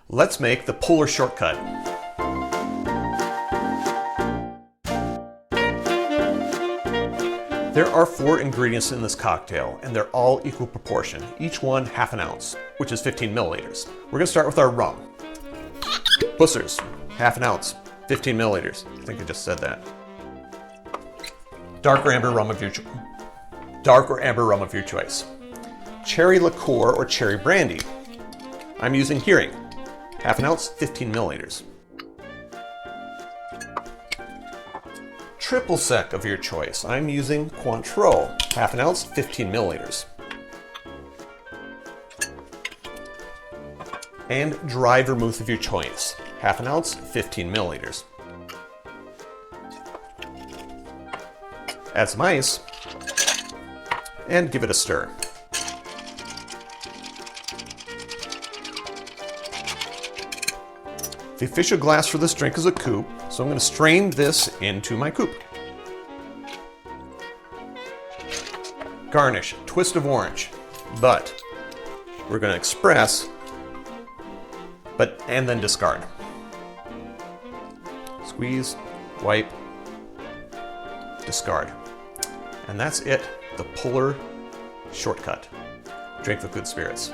Let's make the polar shortcut. There are 4 ingredients in this cocktail, and they're all equal proportion, each one half an ounce, which is 15 milliliters. We're gonna start with our rum. Bussers, half an ounce, 15 milliliters. I think I just said that. Dark or amber rum of your choice. Cherry liqueur or cherry brandy. I'm using Hearing, half an ounce, 15 milliliters. Triple sec of your choice. I'm using Cointreau, half an ounce, 15 milliliters. And dry vermouth of your choice, half an ounce, 15 milliliters. Add some ice and give it a stir. The official glass for this drink is a Coupe, so I'm going to strain this into my Coupe. Garnish, twist of orange, but we're going to express, and then discard. Squeeze, wipe, discard. And that's it, the polar shortcut. Drink with good spirits.